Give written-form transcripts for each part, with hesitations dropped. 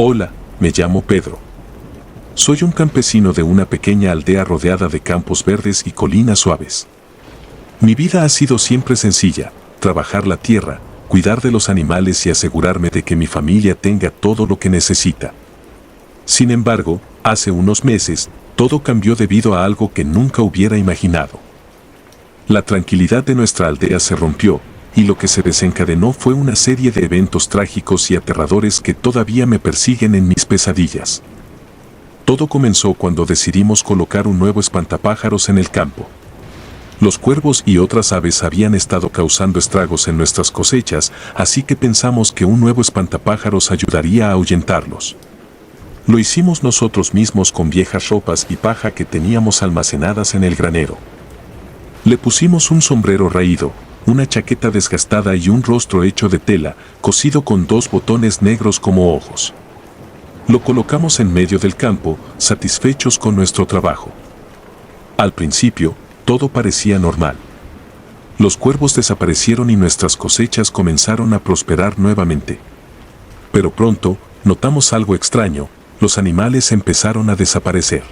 Hola, me llamo Pedro. Soy un campesino de una pequeña aldea rodeada de campos verdes y colinas suaves. Mi vida ha sido siempre sencilla: trabajar la tierra, cuidar de los animales y asegurarme de que mi familia tenga todo lo que necesita. Sin embargo, hace unos meses, todo cambió debido a algo que nunca hubiera imaginado. La tranquilidad de nuestra aldea se rompió, y lo que se desencadenó fue una serie de eventos trágicos y aterradores que todavía me persiguen en mis pesadillas. Todo comenzó cuando decidimos colocar un nuevo espantapájaros en el campo. Los cuervos y otras aves habían estado causando estragos en nuestras cosechas, así que pensamos que un nuevo espantapájaros ayudaría a ahuyentarlos. Lo hicimos nosotros mismos con viejas ropas y paja que teníamos almacenadas en el granero. Le pusimos un sombrero raído, una chaqueta desgastada y un rostro hecho de tela, cosido con 2 botones negros como ojos. Lo colocamos en medio del campo, satisfechos con nuestro trabajo. Al principio, todo parecía normal. Los cuervos desaparecieron y nuestras cosechas comenzaron a prosperar nuevamente. Pero pronto, notamos algo extraño: los animales empezaron a desaparecer.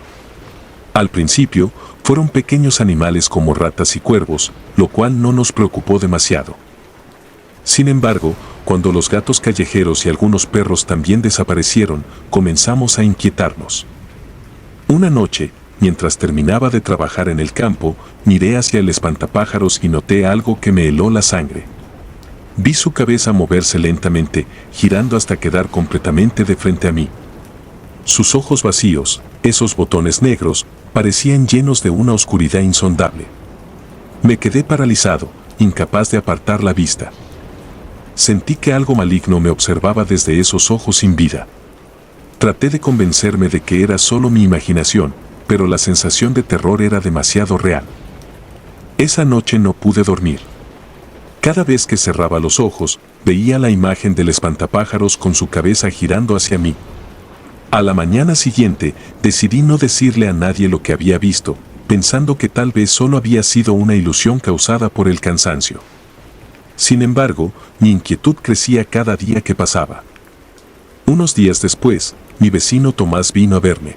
Al principio, fueron pequeños animales como ratas y cuervos, lo cual no nos preocupó demasiado. Sin embargo, cuando los gatos callejeros y algunos perros también desaparecieron, comenzamos a inquietarnos. Una noche, mientras terminaba de trabajar en el campo, miré hacia el espantapájaros y noté algo que me heló la sangre. Vi su cabeza moverse lentamente, girando hasta quedar completamente de frente a mí. Sus ojos vacíos, esos botones negros, parecían llenos de una oscuridad insondable. Me quedé paralizado, incapaz de apartar la vista. Sentí que algo maligno me observaba desde esos ojos sin vida. Traté de convencerme de que era solo mi imaginación, pero la sensación de terror era demasiado real. Esa noche no pude dormir. Cada vez que cerraba los ojos, veía la imagen del espantapájaros con su cabeza girando hacia mí. A la mañana siguiente, decidí no decirle a nadie lo que había visto, pensando que tal vez solo había sido una ilusión causada por el cansancio. Sin embargo, mi inquietud crecía cada día que pasaba. Unos días después, mi vecino Tomás vino a verme.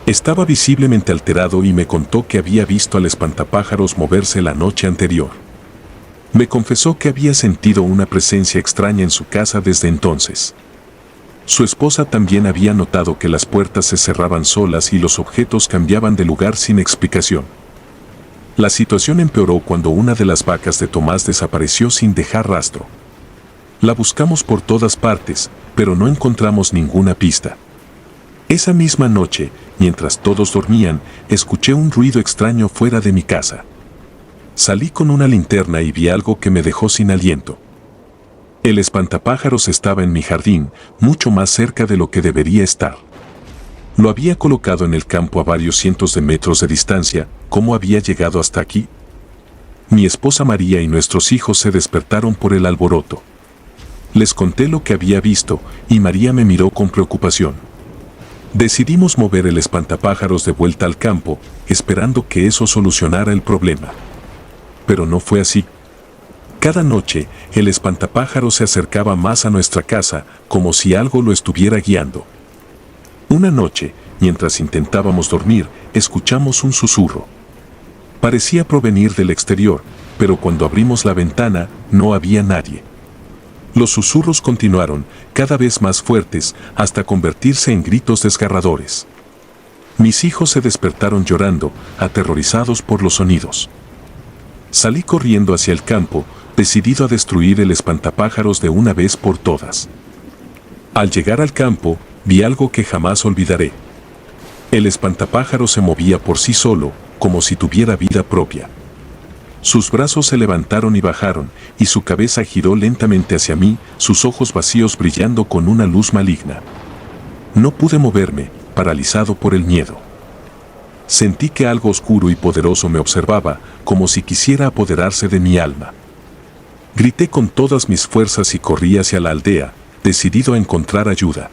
Estaba visiblemente alterado y me contó que había visto al espantapájaros moverse la noche anterior. Me confesó que había sentido una presencia extraña en su casa desde entonces. Su esposa también había notado que las puertas se cerraban solas y los objetos cambiaban de lugar sin explicación. La situación empeoró cuando una de las vacas de Tomás desapareció sin dejar rastro. La buscamos por todas partes, pero no encontramos ninguna pista. Esa misma noche, mientras todos dormían, escuché un ruido extraño fuera de mi casa. Salí con una linterna y vi algo que me dejó sin aliento. El espantapájaros estaba en mi jardín, mucho más cerca de lo que debería estar. Lo había colocado en el campo a varios cientos de metros de distancia. ¿Cómo había llegado hasta aquí? Mi esposa María y nuestros hijos se despertaron por el alboroto. Les conté lo que había visto, y María me miró con preocupación. Decidimos mover el espantapájaros de vuelta al campo, esperando que eso solucionara el problema. Pero no fue así. Cada noche, el espantapájaros se acercaba más a nuestra casa, como si algo lo estuviera guiando. Una noche, mientras intentábamos dormir, escuchamos un susurro. Parecía provenir del exterior, pero cuando abrimos la ventana, no había nadie. Los susurros continuaron, cada vez más fuertes, hasta convertirse en gritos desgarradores. Mis hijos se despertaron llorando, aterrorizados por los sonidos. Salí corriendo hacia el campo, decidido a destruir el espantapájaros de una vez por todas. Al llegar al campo, vi algo que jamás olvidaré. El espantapájaros se movía por sí solo, como si tuviera vida propia. Sus brazos se levantaron y bajaron, y su cabeza giró lentamente hacia mí, sus ojos vacíos brillando con una luz maligna. No pude moverme, paralizado por el miedo. Sentí que algo oscuro y poderoso me observaba, como si quisiera apoderarse de mi alma. Grité con todas mis fuerzas y corrí hacia la aldea, decidido a encontrar ayuda.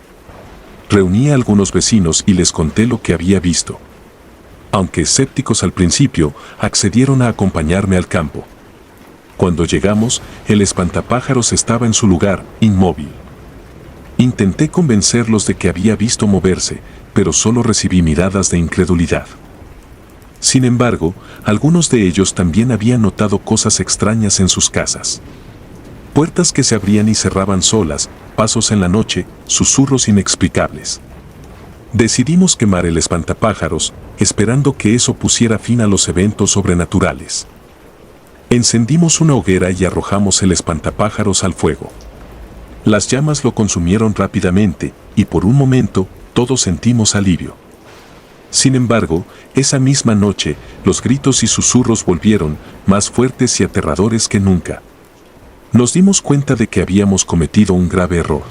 Reuní a algunos vecinos y les conté lo que había visto. Aunque escépticos al principio, accedieron a acompañarme al campo. Cuando llegamos, el espantapájaros estaba en su lugar, inmóvil. Intenté convencerlos de que había visto moverse, pero solo recibí miradas de incredulidad. Sin embargo, algunos de ellos también habían notado cosas extrañas en sus casas. Puertas que se abrían y cerraban solas, pasos en la noche, susurros inexplicables. Decidimos quemar el espantapájaros, esperando que eso pusiera fin a los eventos sobrenaturales. Encendimos una hoguera y arrojamos el espantapájaros al fuego. Las llamas lo consumieron rápidamente, y por un momento, todos sentimos alivio. Sin embargo, esa misma noche, los gritos y susurros volvieron, más fuertes y aterradores que nunca. Nos dimos cuenta de que habíamos cometido un grave error.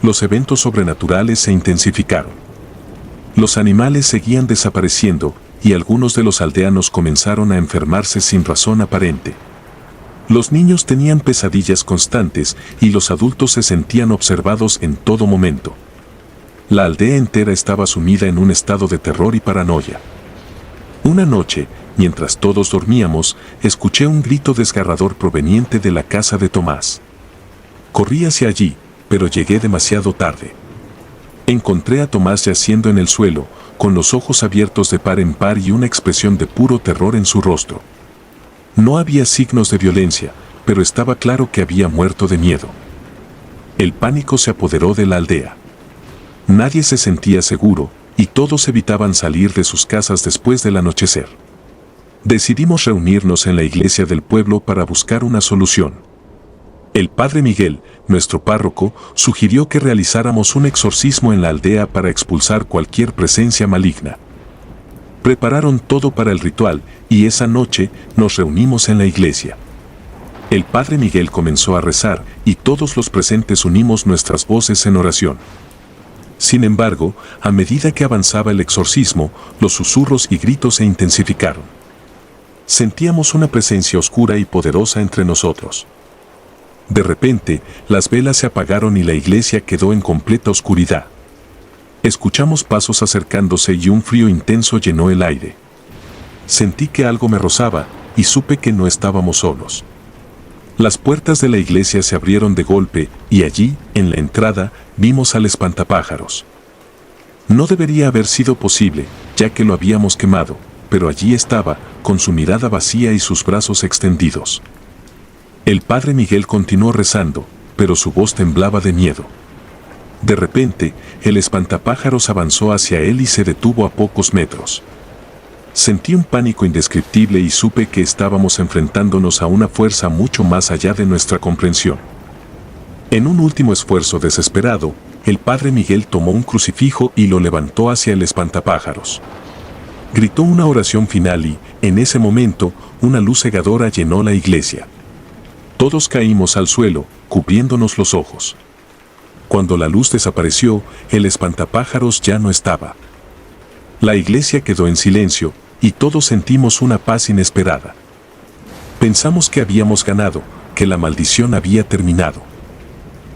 Los eventos sobrenaturales se intensificaron. Los animales seguían desapareciendo, y algunos de los aldeanos comenzaron a enfermarse sin razón aparente. Los niños tenían pesadillas constantes y los adultos se sentían observados en todo momento. La aldea entera estaba sumida en un estado de terror y paranoia. Una noche, mientras todos dormíamos, escuché un grito desgarrador proveniente de la casa de Tomás. Corrí hacia allí, pero llegué demasiado tarde. Encontré a Tomás yaciendo en el suelo, con los ojos abiertos de par en par y una expresión de puro terror en su rostro. No había signos de violencia, pero estaba claro que había muerto de miedo. El pánico se apoderó de la aldea. Nadie se sentía seguro, y todos evitaban salir de sus casas después del anochecer. Decidimos reunirnos en la iglesia del pueblo para buscar una solución. El padre Miguel, nuestro párroco, sugirió que realizáramos un exorcismo en la aldea para expulsar cualquier presencia maligna. Prepararon todo para el ritual, y esa noche nos reunimos en la iglesia. El padre Miguel comenzó a rezar, y todos los presentes unimos nuestras voces en oración. Sin embargo, a medida que avanzaba el exorcismo, los susurros y gritos se intensificaron. Sentíamos una presencia oscura y poderosa entre nosotros. De repente, las velas se apagaron y la iglesia quedó en completa oscuridad. Escuchamos pasos acercándose y un frío intenso llenó el aire. Sentí que algo me rozaba, y supe que no estábamos solos. Las puertas de la iglesia se abrieron de golpe, y allí, en la entrada, vimos al espantapájaros. No debería haber sido posible, ya que lo habíamos quemado, pero allí estaba, con su mirada vacía y sus brazos extendidos. El padre Miguel continuó rezando, pero su voz temblaba de miedo. De repente, el espantapájaros avanzó hacia él y se detuvo a pocos metros. Sentí un pánico indescriptible y supe que estábamos enfrentándonos a una fuerza mucho más allá de nuestra comprensión. En un último esfuerzo desesperado, el padre Miguel tomó un crucifijo y lo levantó hacia el espantapájaros. Gritó una oración final y, en ese momento, una luz cegadora llenó la iglesia. Todos caímos al suelo, cubriéndonos los ojos. Cuando la luz desapareció, el espantapájaros ya no estaba. La iglesia quedó en silencio, y todos sentimos una paz inesperada. Pensamos que habíamos ganado, que la maldición había terminado.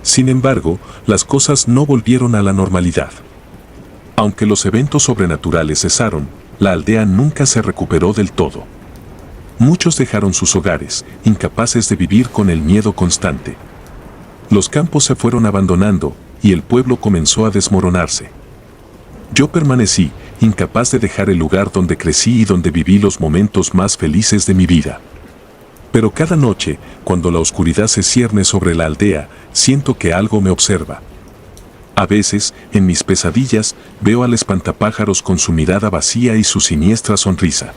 Sin embargo, las cosas no volvieron a la normalidad. Aunque los eventos sobrenaturales cesaron, la aldea nunca se recuperó del todo. Muchos dejaron sus hogares, incapaces de vivir con el miedo constante. Los campos se fueron abandonando, y el pueblo comenzó a desmoronarse. Yo permanecí, incapaz de dejar el lugar donde crecí y donde viví los momentos más felices de mi vida. Pero cada noche, cuando la oscuridad se cierne sobre la aldea, siento que algo me observa. A veces, en mis pesadillas, veo al espantapájaros con su mirada vacía y su siniestra sonrisa.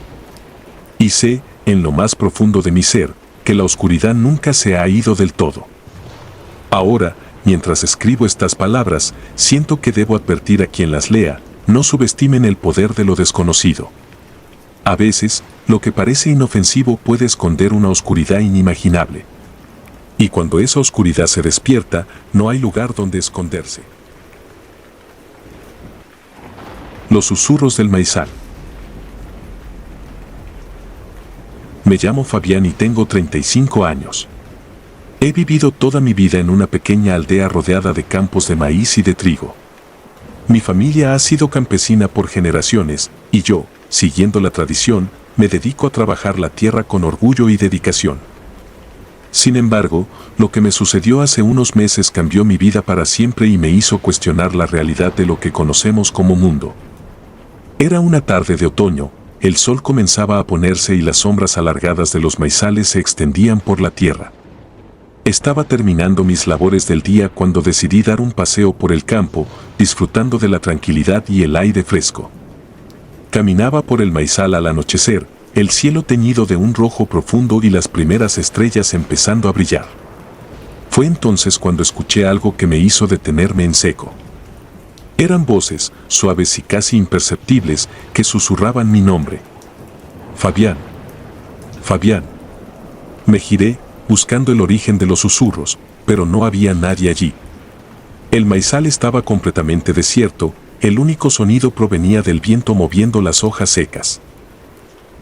Y sé, en lo más profundo de mi ser, que la oscuridad nunca se ha ido del todo. Ahora, mientras escribo estas palabras, siento que debo advertir a quien las lea, no subestimen el poder de lo desconocido. A veces, lo que parece inofensivo puede esconder una oscuridad inimaginable. Y cuando esa oscuridad se despierta, no hay lugar donde esconderse. Los susurros del maizal. Me llamo Fabián y tengo 35 años. He vivido toda mi vida en una pequeña aldea rodeada de campos de maíz y de trigo. Mi familia ha sido campesina por generaciones, y yo, siguiendo la tradición, me dedico a trabajar la tierra con orgullo y dedicación. Sin embargo, lo que me sucedió hace unos meses cambió mi vida para siempre y me hizo cuestionar la realidad de lo que conocemos como mundo. Era una tarde de otoño, el sol comenzaba a ponerse y las sombras alargadas de los maizales se extendían por la tierra. Estaba terminando mis labores del día cuando decidí dar un paseo por el campo, disfrutando de la tranquilidad y el aire fresco. Caminaba por el maizal al anochecer, el cielo teñido de un rojo profundo y las primeras estrellas empezando a brillar. Fue entonces cuando escuché algo que me hizo detenerme en seco. Eran voces, suaves y casi imperceptibles, que susurraban mi nombre. Fabián. Fabián. Me giré, buscando el origen de los susurros, pero no había nadie allí. El maizal estaba completamente desierto, el único sonido provenía del viento moviendo las hojas secas.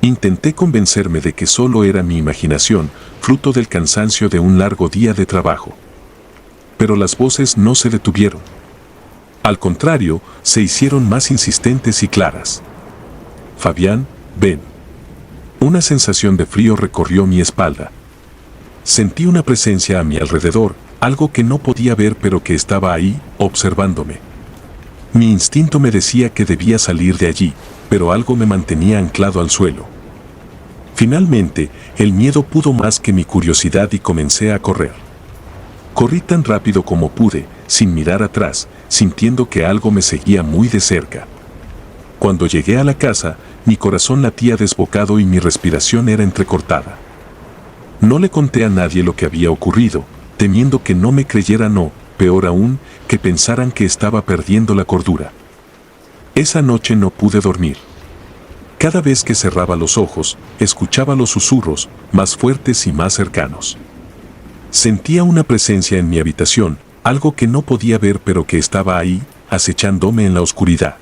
Intenté convencerme de que solo era mi imaginación, fruto del cansancio de un largo día de trabajo. Pero las voces no se detuvieron. Al contrario, se hicieron más insistentes y claras. Fabián, ven. Una sensación de frío recorrió mi espalda. Sentí una presencia a mi alrededor, algo que no podía ver pero que estaba ahí, observándome. Mi instinto me decía que debía salir de allí, pero algo me mantenía anclado al suelo. Finalmente, el miedo pudo más que mi curiosidad y comencé a correr. Corrí tan rápido como pude, sin mirar atrás, sintiendo que algo me seguía muy de cerca. Cuando llegué a la casa, mi corazón latía desbocado y mi respiración era entrecortada. No le conté a nadie lo que había ocurrido, temiendo que no me creyeran o, peor aún, que pensaran que estaba perdiendo la cordura. Esa noche no pude dormir. Cada vez que cerraba los ojos, escuchaba los susurros, más fuertes y más cercanos. Sentía una presencia en mi habitación, algo que no podía ver pero que estaba ahí, acechándome en la oscuridad.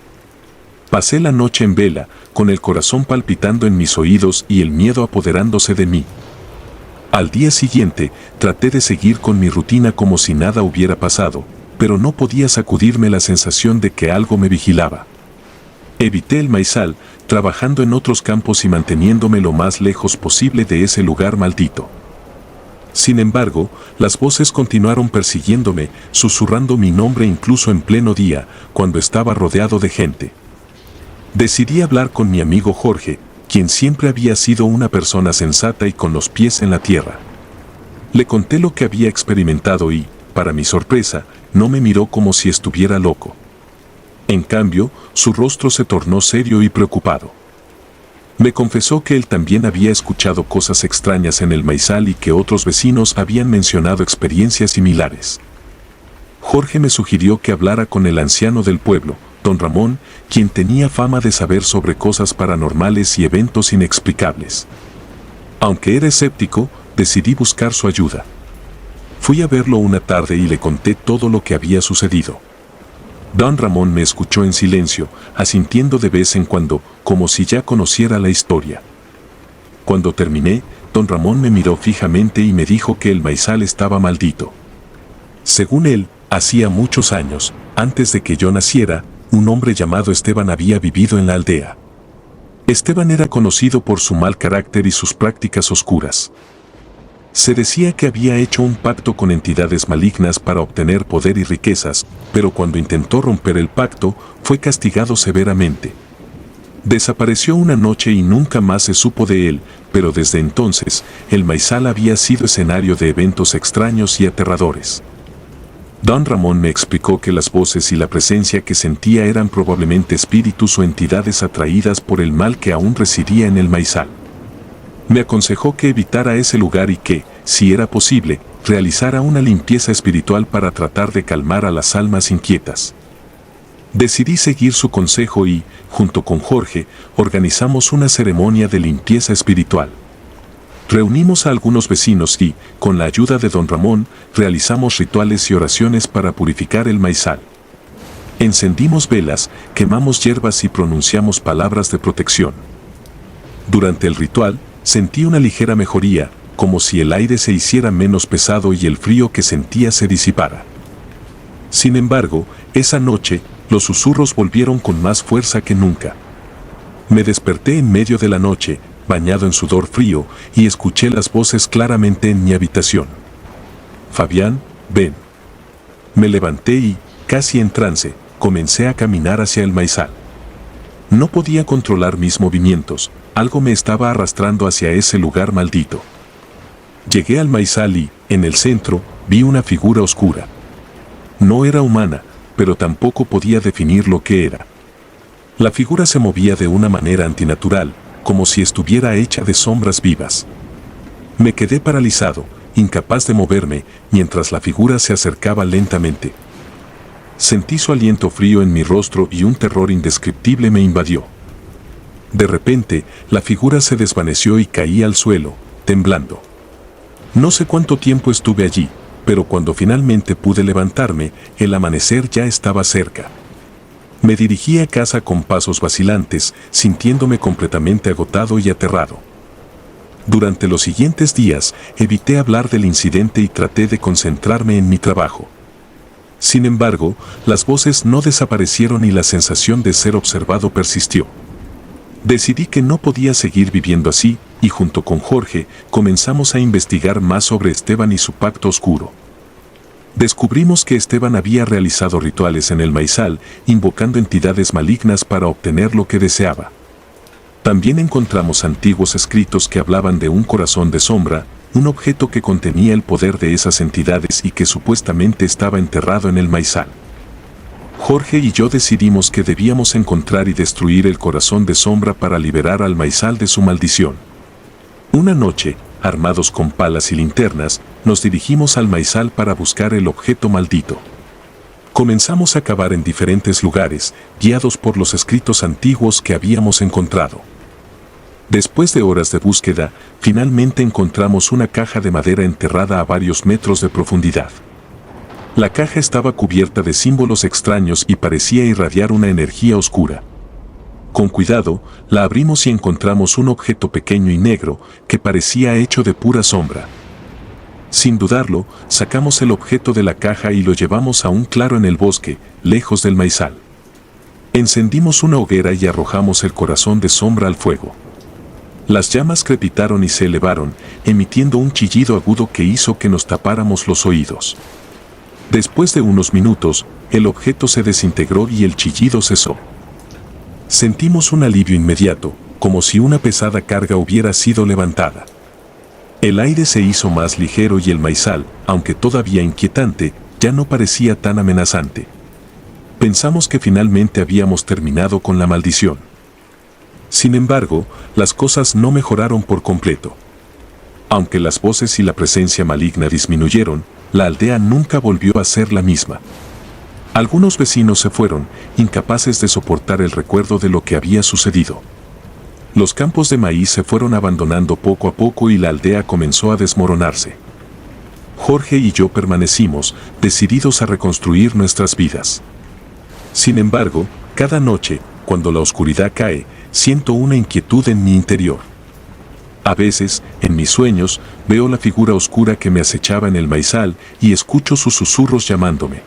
Pasé la noche en vela, con el corazón palpitando en mis oídos y el miedo apoderándose de mí. Al día siguiente, traté de seguir con mi rutina como si nada hubiera pasado, pero no podía sacudirme la sensación de que algo me vigilaba. Evité el maizal, trabajando en otros campos y manteniéndome lo más lejos posible de ese lugar maldito. Sin embargo, las voces continuaron persiguiéndome, susurrando mi nombre incluso en pleno día, cuando estaba rodeado de gente. Decidí hablar con mi amigo Jorge, quien siempre había sido una persona sensata y con los pies en la tierra. Le conté lo que había experimentado y, para mi sorpresa, no me miró como si estuviera loco. En cambio, su rostro se tornó serio y preocupado. Me confesó que él también había escuchado cosas extrañas en el maizal y que otros vecinos habían mencionado experiencias similares. Jorge me sugirió que hablara con el anciano del pueblo, don Ramón, quien tenía fama de saber sobre cosas paranormales y eventos inexplicables. Aunque era escéptico, decidí buscar su ayuda. Fui a verlo una tarde y le conté todo lo que había sucedido. Don Ramón me escuchó en silencio, asintiendo de vez en cuando, como si ya conociera la historia. Cuando terminé, don Ramón me miró fijamente y me dijo que el maizal estaba maldito. Según él, hacía muchos años, antes de que yo naciera, un hombre llamado Esteban había vivido en la aldea. Esteban era conocido por su mal carácter y sus prácticas oscuras. Se decía que había hecho un pacto con entidades malignas para obtener poder y riquezas, pero cuando intentó romper el pacto, fue castigado severamente. Desapareció una noche y nunca más se supo de él, pero desde entonces, el maizal había sido escenario de eventos extraños y aterradores. Don Ramón me explicó que las voces y la presencia que sentía eran probablemente espíritus o entidades atraídas por el mal que aún residía en el maizal. Me aconsejó que evitara ese lugar y que, si era posible, realizara una limpieza espiritual para tratar de calmar a las almas inquietas. Decidí seguir su consejo y, junto con Jorge, organizamos una ceremonia de limpieza espiritual. Reunimos a algunos vecinos y, con la ayuda de don Ramón, realizamos rituales y oraciones para purificar el maizal. Encendimos velas, quemamos hierbas y pronunciamos palabras de protección. Durante el ritual, sentí una ligera mejoría, como si el aire se hiciera menos pesado y el frío que sentía se disipara. Sin embargo, esa noche, los susurros volvieron con más fuerza que nunca. Me desperté en medio de la noche, bañado en sudor frío, y escuché las voces claramente en mi habitación. «Fabián, ven». Me levanté y, casi en trance, comencé a caminar hacia el maizal. No podía controlar mis movimientos, algo me estaba arrastrando hacia ese lugar maldito. Llegué al maizal y, en el centro, vi una figura oscura. No era humana, pero tampoco podía definir lo que era. La figura se movía de una manera antinatural, como si estuviera hecha de sombras vivas. Me quedé paralizado, incapaz de moverme, mientras la figura se acercaba lentamente. Sentí su aliento frío en mi rostro y un terror indescriptible me invadió. De repente, la figura se desvaneció y caí al suelo, temblando. No sé cuánto tiempo estuve allí, pero cuando finalmente pude levantarme, el amanecer ya estaba cerca. Me dirigí a casa con pasos vacilantes, sintiéndome completamente agotado y aterrado. Durante los siguientes días, evité hablar del incidente y traté de concentrarme en mi trabajo. Sin embargo, las voces no desaparecieron y la sensación de ser observado persistió. Decidí que no podía seguir viviendo así, y junto con Jorge, comenzamos a investigar más sobre Esteban y su pacto oscuro. Descubrimos que Esteban había realizado rituales en el maizal, invocando entidades malignas para obtener lo que deseaba. También encontramos antiguos escritos que hablaban de un corazón de sombra, un objeto que contenía el poder de esas entidades y que supuestamente estaba enterrado en el maizal. Jorge y yo decidimos que debíamos encontrar y destruir el corazón de sombra para liberar al maizal de su maldición. Una noche, armados con palas y linternas, nos dirigimos al maizal para buscar el objeto maldito. Comenzamos a cavar en diferentes lugares, guiados por los escritos antiguos que habíamos encontrado. Después de horas de búsqueda, finalmente encontramos una caja de madera enterrada a varios metros de profundidad. La caja estaba cubierta de símbolos extraños y parecía irradiar una energía oscura. Con cuidado, la abrimos y encontramos un objeto pequeño y negro que parecía hecho de pura sombra. Sin dudarlo, sacamos el objeto de la caja y lo llevamos a un claro en el bosque, lejos del maizal. Encendimos una hoguera y arrojamos el corazón de sombra al fuego. Las llamas crepitaron y se elevaron, emitiendo un chillido agudo que hizo que nos tapáramos los oídos. Después de unos minutos, el objeto se desintegró y el chillido cesó. Sentimos un alivio inmediato, como si una pesada carga hubiera sido levantada. El aire se hizo más ligero y el maizal, aunque todavía inquietante, ya no parecía tan amenazante. Pensamos que finalmente habíamos terminado con la maldición. Sin embargo, las cosas no mejoraron por completo. Aunque las voces y la presencia maligna disminuyeron, la aldea nunca volvió a ser la misma. Algunos vecinos se fueron, incapaces de soportar el recuerdo de lo que había sucedido. Los campos de maíz se fueron abandonando poco a poco y la aldea comenzó a desmoronarse. Jorge y yo permanecimos, decididos a reconstruir nuestras vidas. Sin embargo, cada noche, cuando la oscuridad cae, siento una inquietud en mi interior. A veces, en mis sueños, veo la figura oscura que me acechaba en el maizal y escucho sus susurros llamándome.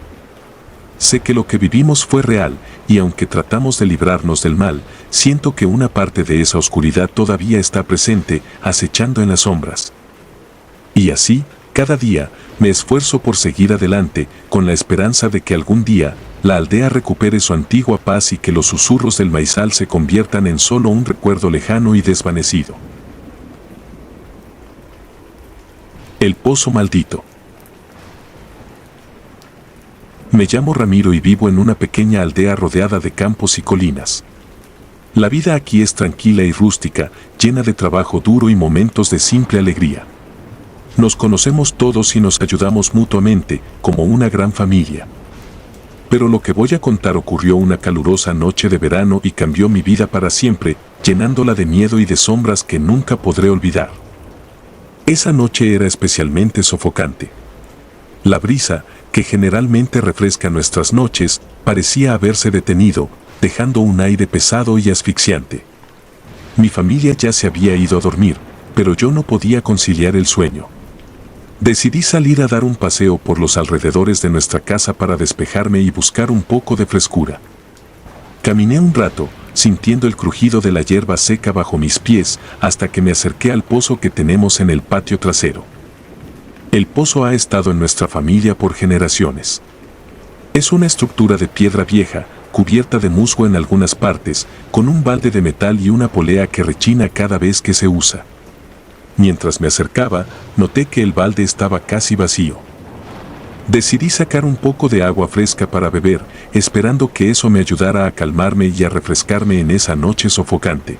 Sé que lo que vivimos fue real, y aunque tratamos de librarnos del mal, siento que una parte de esa oscuridad todavía está presente, acechando en las sombras. Y así, cada día, me esfuerzo por seguir adelante, con la esperanza de que algún día, la aldea recupere su antigua paz y que los susurros del maizal se conviertan en solo un recuerdo lejano y desvanecido. El pozo maldito. Me llamo Ramiro y vivo en una pequeña aldea rodeada de campos y colinas. La vida aquí es tranquila y rústica, llena de trabajo duro y momentos de simple alegría. Nos conocemos todos y nos ayudamos mutuamente, como una gran familia. Pero lo que voy a contar ocurrió una calurosa noche de verano y cambió mi vida para siempre, llenándola de miedo y de sombras que nunca podré olvidar. Esa noche era especialmente sofocante. La brisa, que generalmente refresca nuestras noches, parecía haberse detenido, dejando un aire pesado y asfixiante. Mi familia ya se había ido a dormir, pero yo no podía conciliar el sueño. Decidí salir a dar un paseo por los alrededores de nuestra casa para despejarme y buscar un poco de frescura. Caminé un rato, sintiendo el crujido de la hierba seca bajo mis pies hasta que me acerqué al pozo que tenemos en el patio trasero. El pozo ha estado en nuestra familia por generaciones. Es una estructura de piedra vieja, cubierta de musgo en algunas partes, con un balde de metal y una polea que rechina cada vez que se usa. Mientras me acercaba, noté que el balde estaba casi vacío. Decidí sacar un poco de agua fresca para beber, esperando que eso me ayudara a calmarme y a refrescarme en esa noche sofocante.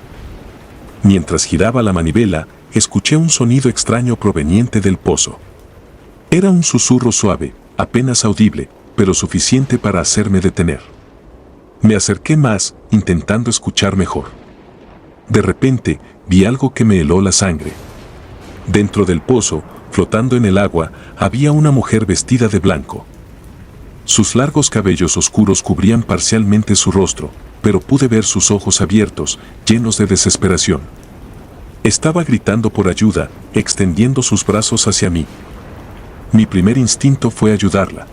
Mientras giraba la manivela, escuché un sonido extraño proveniente del pozo. Era un susurro suave, apenas audible, pero suficiente para hacerme detener. Me acerqué más, intentando escuchar mejor. De repente, vi algo que me heló la sangre. Dentro del pozo, flotando en el agua, había una mujer vestida de blanco. Sus largos cabellos oscuros cubrían parcialmente su rostro, pero pude ver sus ojos abiertos, llenos de desesperación. Estaba gritando por ayuda, extendiendo sus brazos hacia mí. Mi primer instinto fue ayudarla.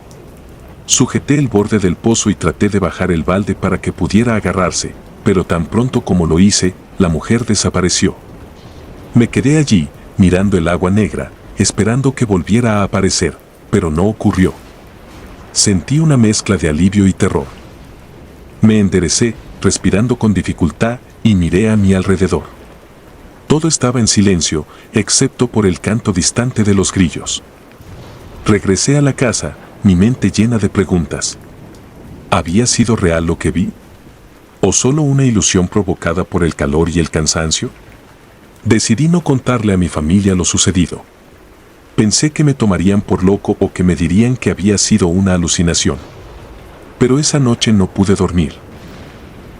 Sujeté el borde del pozo y traté de bajar el balde para que pudiera agarrarse, pero tan pronto como lo hice, la mujer desapareció. Me quedé allí, mirando el agua negra, esperando que volviera a aparecer, pero no ocurrió. Sentí una mezcla de alivio y terror. Me enderecé, respirando con dificultad, y miré a mi alrededor. Todo estaba en silencio, excepto por el canto distante de los grillos. Regresé a la casa, mi mente llena de preguntas. ¿Había sido real lo que vi? ¿O solo una ilusión provocada por el calor y el cansancio? Decidí no contarle a mi familia lo sucedido. Pensé que me tomarían por loco o que me dirían que había sido una alucinación. Pero esa noche no pude dormir.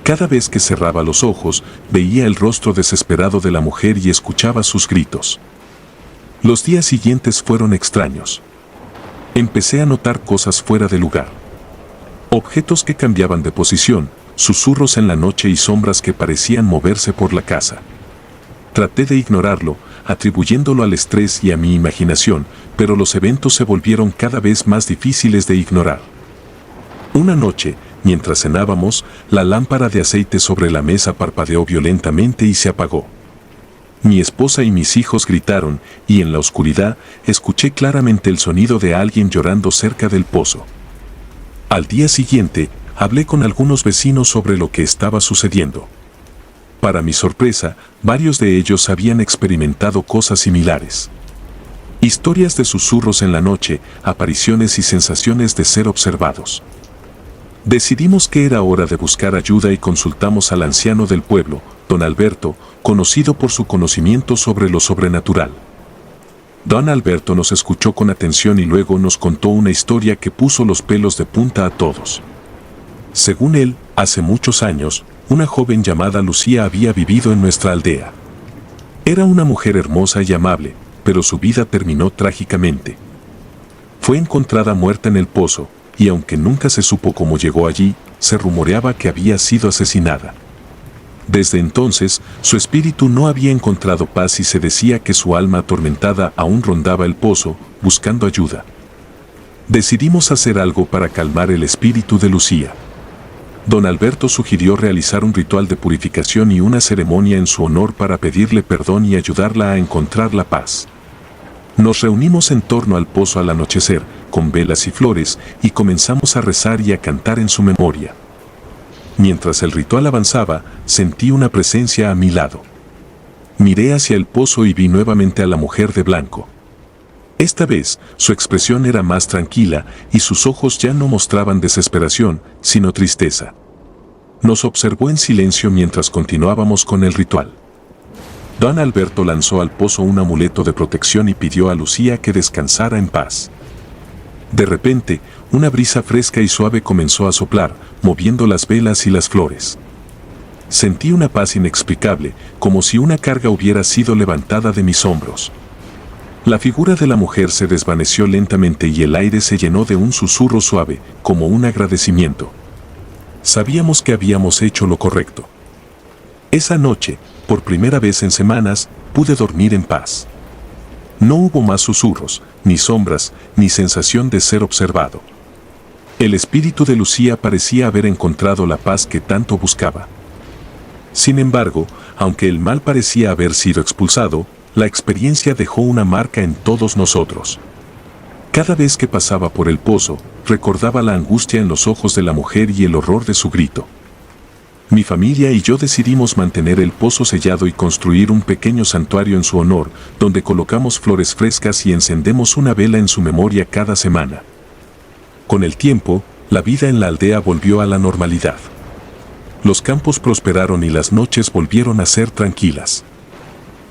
Cada vez que cerraba los ojos, veía el rostro desesperado de la mujer y escuchaba sus gritos. Los días siguientes fueron extraños. Empecé a notar cosas fuera de lugar. Objetos que cambiaban de posición, susurros en la noche y sombras que parecían moverse por la casa. Traté de ignorarlo, atribuyéndolo al estrés y a mi imaginación, pero los eventos se volvieron cada vez más difíciles de ignorar. Una noche, mientras cenábamos, la lámpara de aceite sobre la mesa parpadeó violentamente y se apagó. Mi esposa y mis hijos gritaron, y en la oscuridad escuché claramente el sonido de alguien llorando cerca del pozo. Al día siguiente, hablé con algunos vecinos sobre lo que estaba sucediendo. Para mi sorpresa, varios de ellos habían experimentado cosas similares. Historias de susurros en la noche, apariciones y sensaciones de ser observados. Decidimos que era hora de buscar ayuda y consultamos al anciano del pueblo, don Alberto, conocido por su conocimiento sobre lo sobrenatural. Don Alberto nos escuchó con atención y luego nos contó una historia que puso los pelos de punta a todos. Según él, hace muchos años, una joven llamada Lucía había vivido en nuestra aldea. Era una mujer hermosa y amable, pero su vida terminó trágicamente. Fue encontrada muerta en el pozo, y aunque nunca se supo cómo llegó allí, se rumoreaba que había sido asesinada. Desde entonces, su espíritu no había encontrado paz y se decía que su alma atormentada aún rondaba el pozo, buscando ayuda. Decidimos hacer algo para calmar el espíritu de Lucía. Don Alberto sugirió realizar un ritual de purificación y una ceremonia en su honor para pedirle perdón y ayudarla a encontrar la paz. Nos reunimos en torno al pozo al anochecer, con velas y flores, y comenzamos a rezar y a cantar en su memoria. Mientras el ritual avanzaba, sentí una presencia a mi lado. Miré hacia el pozo y vi nuevamente a la mujer de blanco. Esta vez, su expresión era más tranquila y sus ojos ya no mostraban desesperación, sino tristeza. Nos observó en silencio mientras continuábamos con el ritual. Don Alberto lanzó al pozo un amuleto de protección y pidió a Lucía que descansara en paz. De repente, una brisa fresca y suave comenzó a soplar, moviendo las velas y las flores. Sentí una paz inexplicable, como si una carga hubiera sido levantada de mis hombros. La figura de la mujer se desvaneció lentamente y el aire se llenó de un susurro suave, como un agradecimiento. Sabíamos que habíamos hecho lo correcto. Esa noche, por primera vez en semanas, pude dormir en paz. No hubo más susurros, ni sombras, ni sensación de ser observado. El espíritu de Lucía parecía haber encontrado la paz que tanto buscaba. Sin embargo, aunque el mal parecía haber sido expulsado, la experiencia dejó una marca en todos nosotros. Cada vez que pasaba por el pozo, recordaba la angustia en los ojos de la mujer y el horror de su grito. Mi familia y yo decidimos mantener el pozo sellado y construir un pequeño santuario en su honor, donde colocamos flores frescas y encendemos una vela en su memoria cada semana. Con el tiempo, la vida en la aldea volvió a la normalidad. Los campos prosperaron y las noches volvieron a ser tranquilas.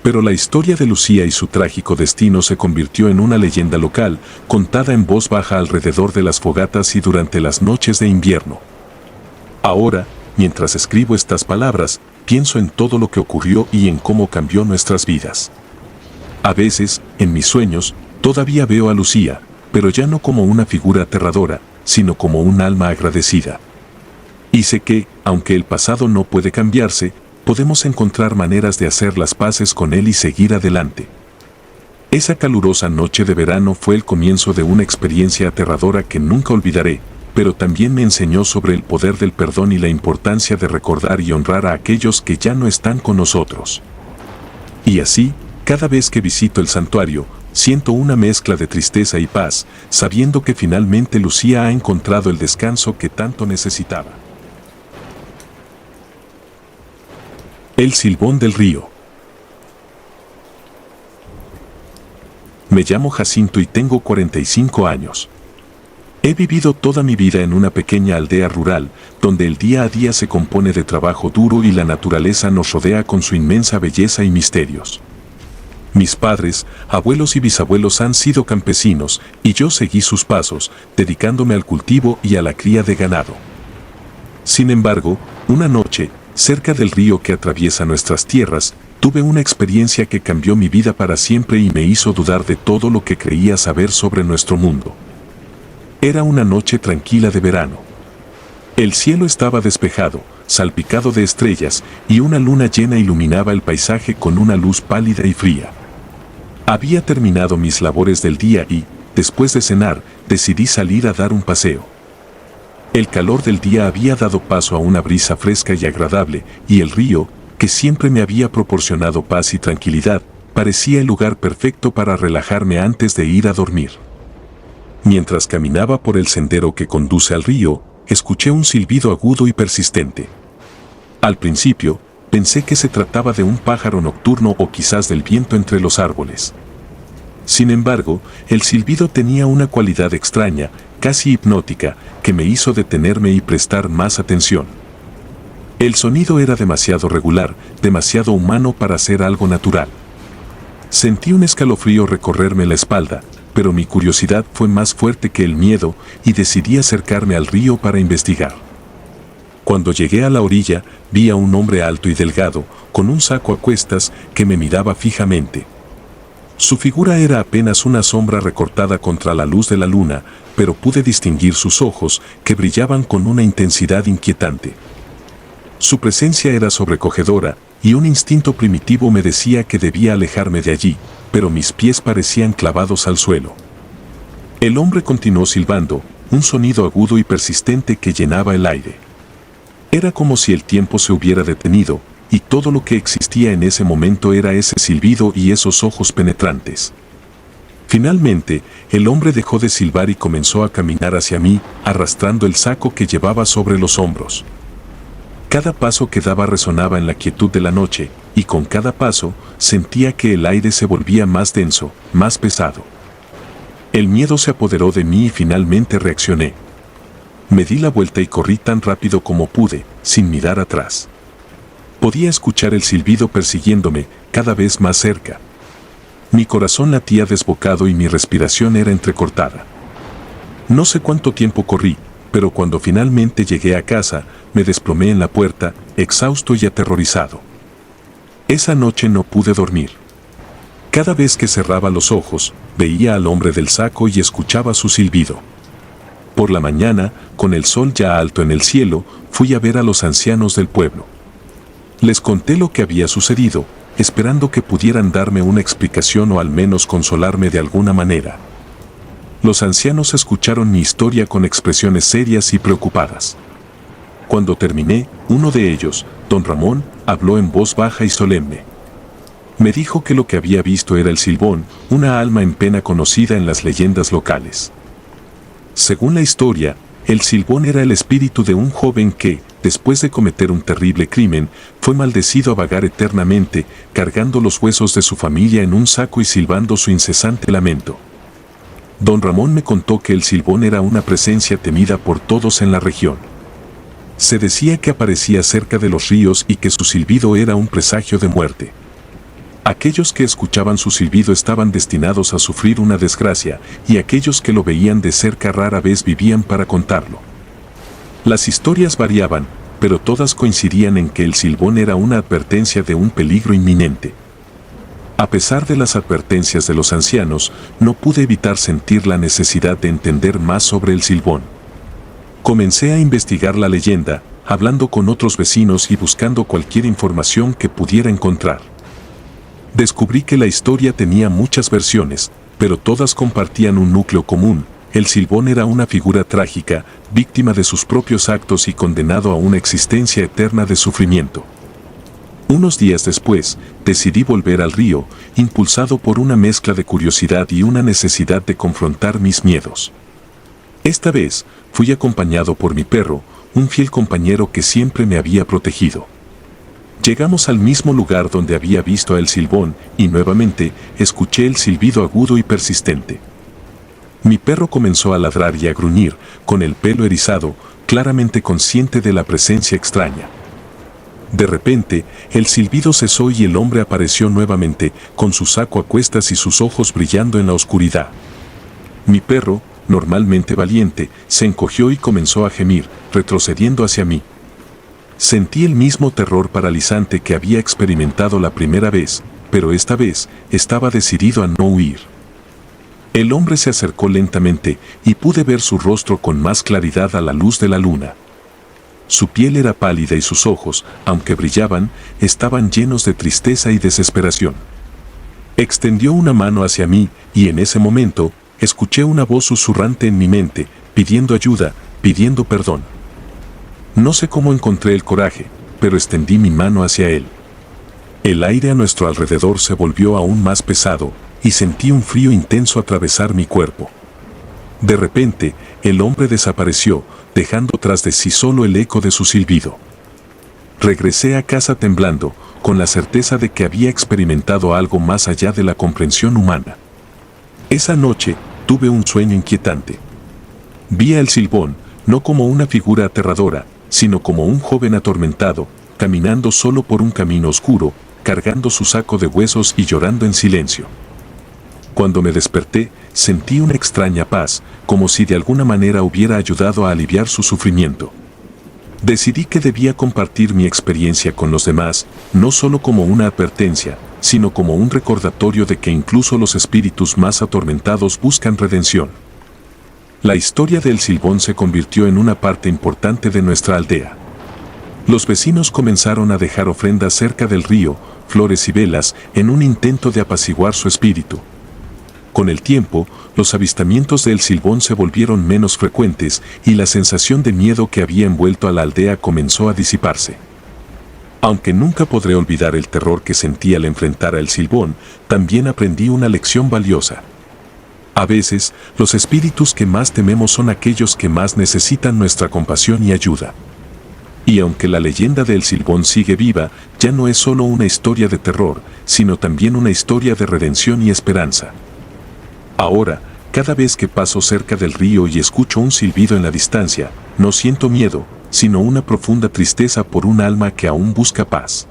Pero la historia de Lucía y su trágico destino se convirtió en una leyenda local, contada en voz baja alrededor de las fogatas y durante las noches de invierno. Ahora, mientras escribo estas palabras, pienso en todo lo que ocurrió y en cómo cambió nuestras vidas. A veces, en mis sueños, todavía veo a Lucía, pero ya no como una figura aterradora, sino como un alma agradecida. Y sé que, aunque el pasado no puede cambiarse, podemos encontrar maneras de hacer las paces con él y seguir adelante. Esa calurosa noche de verano fue el comienzo de una experiencia aterradora que nunca olvidaré, pero también me enseñó sobre el poder del perdón y la importancia de recordar y honrar a aquellos que ya no están con nosotros. Y así, cada vez que visito el santuario, siento una mezcla de tristeza y paz, sabiendo que finalmente Lucía ha encontrado el descanso que tanto necesitaba. El silbón del río. Me llamo Jacinto y tengo 45 años. He vivido toda mi vida en una pequeña aldea rural, donde el día a día se compone de trabajo duro y la naturaleza nos rodea con su inmensa belleza y misterios. Mis padres, abuelos y bisabuelos han sido campesinos, y yo seguí sus pasos, dedicándome al cultivo y a la cría de ganado. Sin embargo, una noche, cerca del río que atraviesa nuestras tierras, tuve una experiencia que cambió mi vida para siempre y me hizo dudar de todo lo que creía saber sobre nuestro mundo. Era una noche tranquila de verano. El cielo estaba despejado, salpicado de estrellas, y una luna llena iluminaba el paisaje con una luz pálida y fría. Había terminado mis labores del día y, después de cenar, decidí salir a dar un paseo. El calor del día había dado paso a una brisa fresca y agradable, y el río, que siempre me había proporcionado paz y tranquilidad, parecía el lugar perfecto para relajarme antes de ir a dormir. Mientras caminaba por el sendero que conduce al río, escuché un silbido agudo y persistente. Al principio, pensé que se trataba de un pájaro nocturno o quizás del viento entre los árboles. Sin embargo, el silbido tenía una cualidad extraña, casi hipnótica, que me hizo detenerme y prestar más atención. El sonido era demasiado regular, demasiado humano para ser algo natural. Sentí un escalofrío recorrerme la espalda, pero mi curiosidad fue más fuerte que el miedo y decidí acercarme al río para investigar. Cuando llegué a la orilla, vi a un hombre alto y delgado, con un saco a cuestas, que me miraba fijamente. Su figura era apenas una sombra recortada contra la luz de la luna, pero pude distinguir sus ojos, que brillaban con una intensidad inquietante. Su presencia era sobrecogedora, y un instinto primitivo me decía que debía alejarme de allí, pero mis pies parecían clavados al suelo. El hombre continuó silbando, un sonido agudo y persistente que llenaba el aire. Era como si el tiempo se hubiera detenido, y todo lo que existía en ese momento era ese silbido y esos ojos penetrantes. Finalmente, el hombre dejó de silbar y comenzó a caminar hacia mí, arrastrando el saco que llevaba sobre los hombros. Cada paso que daba resonaba en la quietud de la noche, y con cada paso sentía que el aire se volvía más denso, más pesado. El miedo se apoderó de mí y finalmente reaccioné. Me di la vuelta y corrí tan rápido como pude, sin mirar atrás. Podía escuchar el silbido persiguiéndome, cada vez más cerca. Mi corazón latía desbocado y mi respiración era entrecortada. No sé cuánto tiempo corrí, pero cuando finalmente llegué a casa, me desplomé en la puerta, exhausto y aterrorizado. Esa noche no pude dormir. Cada vez que cerraba los ojos, veía al hombre del saco y escuchaba su silbido. Por la mañana, con el sol ya alto en el cielo, fui a ver a los ancianos del pueblo. Les conté lo que había sucedido, esperando que pudieran darme una explicación o al menos consolarme de alguna manera. Los ancianos escucharon mi historia con expresiones serias y preocupadas. Cuando terminé, uno de ellos, Don Ramón habló en voz baja y solemne. Me dijo que lo que había visto era el Silbón, una alma en pena conocida en las leyendas locales. Según la historia, el Silbón era el espíritu de un joven que, después de cometer un terrible crimen, fue maldecido a vagar eternamente, cargando los huesos de su familia en un saco y silbando su incesante lamento. Don Ramón me contó que el Silbón era una presencia temida por todos en la región. Se decía que aparecía cerca de los ríos y que su silbido era un presagio de muerte. Aquellos que escuchaban su silbido estaban destinados a sufrir una desgracia, y aquellos que lo veían de cerca rara vez vivían para contarlo. Las historias variaban, pero todas coincidían en que el Silbón era una advertencia de un peligro inminente. A pesar de las advertencias de los ancianos, no pude evitar sentir la necesidad de entender más sobre el Silbón. Comencé a investigar la leyenda, hablando con otros vecinos y buscando cualquier información que pudiera encontrar. Descubrí que la historia tenía muchas versiones, pero todas compartían un núcleo común. El Silbón era una figura trágica, víctima de sus propios actos y condenado a una existencia eterna de sufrimiento. Unos días después, decidí volver al río, impulsado por una mezcla de curiosidad y una necesidad de confrontar mis miedos. Esta vez, fui acompañado por mi perro, un fiel compañero que siempre me había protegido. Llegamos al mismo lugar donde había visto a el Silbón, y nuevamente escuché el silbido agudo y persistente. Mi perro comenzó a ladrar y a gruñir, con el pelo erizado, claramente consciente de la presencia extraña. De repente, el silbido cesó y el hombre apareció nuevamente, con su saco a cuestas y sus ojos brillando en la oscuridad. Mi perro, normalmente valiente, se encogió y comenzó a gemir, retrocediendo hacia mí. Sentí el mismo terror paralizante que había experimentado la primera vez, pero esta vez estaba decidido a no huir. El hombre se acercó lentamente y pude ver su rostro con más claridad a la luz de la luna. Su piel era pálida y sus ojos, aunque brillaban, estaban llenos de tristeza y desesperación. Extendió una mano hacia mí y en ese momento escuché una voz susurrante en mi mente, pidiendo ayuda, pidiendo perdón. No sé cómo encontré el coraje, pero extendí mi mano hacia él. El aire a nuestro alrededor se volvió aún más pesado, y sentí un frío intenso atravesar mi cuerpo. De repente, el hombre desapareció, dejando tras de sí solo el eco de su silbido. Regresé a casa temblando, con la certeza de que había experimentado algo más allá de la comprensión humana. Esa noche, tuve un sueño inquietante. Vi al Silbón, no como una figura aterradora, sino como un joven atormentado, caminando solo por un camino oscuro, cargando su saco de huesos y llorando en silencio. Cuando me desperté, sentí una extraña paz, como si de alguna manera hubiera ayudado a aliviar su sufrimiento. Decidí que debía compartir mi experiencia con los demás, no solo como una advertencia, sino como un recordatorio de que incluso los espíritus más atormentados buscan redención. La historia del Silbón se convirtió en una parte importante de nuestra aldea. Los vecinos comenzaron a dejar ofrendas cerca del río, flores y velas, en un intento de apaciguar su espíritu. Con el tiempo, los avistamientos del Silbón se volvieron menos frecuentes y la sensación de miedo que había envuelto a la aldea comenzó a disiparse. Aunque nunca podré olvidar el terror que sentí al enfrentar al Silbón, también aprendí una lección valiosa. A veces, los espíritus que más tememos son aquellos que más necesitan nuestra compasión y ayuda. Y aunque la leyenda del Silbón sigue viva, ya no es solo una historia de terror, sino también una historia de redención y esperanza. Ahora, cada vez que paso cerca del río y escucho un silbido en la distancia, no siento miedo, sino una profunda tristeza por un alma que aún busca paz.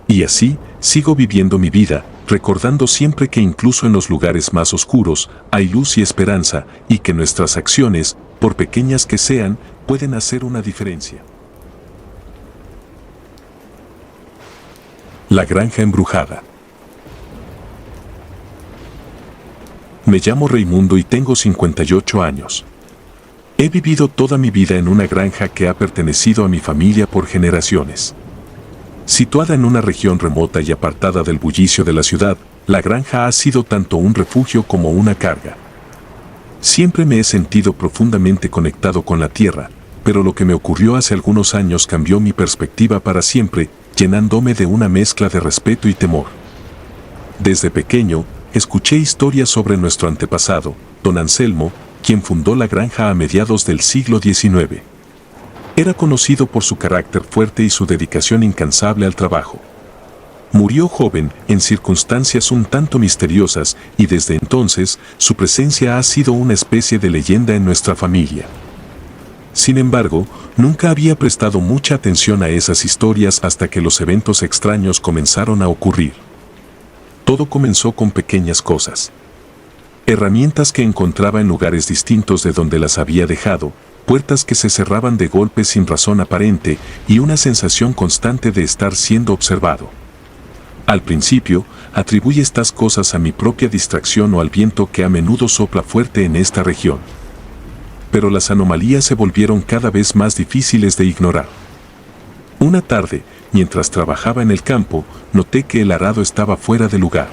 Y así, sigo viviendo mi vida, recordando siempre que incluso en los lugares más oscuros hay luz y esperanza, y que nuestras acciones, por pequeñas que sean, pueden hacer una diferencia. La granja embrujada. Me llamo Raimundo y tengo 58 años. He vivido toda mi vida en una granja que ha pertenecido a mi familia por generaciones. Situada en una región remota y apartada del bullicio de la ciudad, la granja ha sido tanto un refugio como una carga. Siempre me he sentido profundamente conectado con la tierra, pero lo que me ocurrió hace algunos años cambió mi perspectiva para siempre, llenándome de una mezcla de respeto y temor. Desde pequeño, escuché historias sobre nuestro antepasado, don Anselmo, quien fundó la granja a mediados del siglo XIX. Era conocido por su carácter fuerte y su dedicación incansable al trabajo. Murió joven, en circunstancias un tanto misteriosas, y desde entonces, su presencia ha sido una especie de leyenda en nuestra familia. Sin embargo, nunca había prestado mucha atención a esas historias hasta que los eventos extraños comenzaron a ocurrir. Todo comenzó con pequeñas cosas. Herramientas que encontraba en lugares distintos de donde las había dejado, puertas que se cerraban de golpe sin razón aparente y una sensación constante de estar siendo observado. Al principio, atribuí estas cosas a mi propia distracción o al viento que a menudo sopla fuerte en esta región. Pero las anomalías se volvieron cada vez más difíciles de ignorar. Una tarde, mientras trabajaba en el campo, noté que el arado estaba fuera de lugar.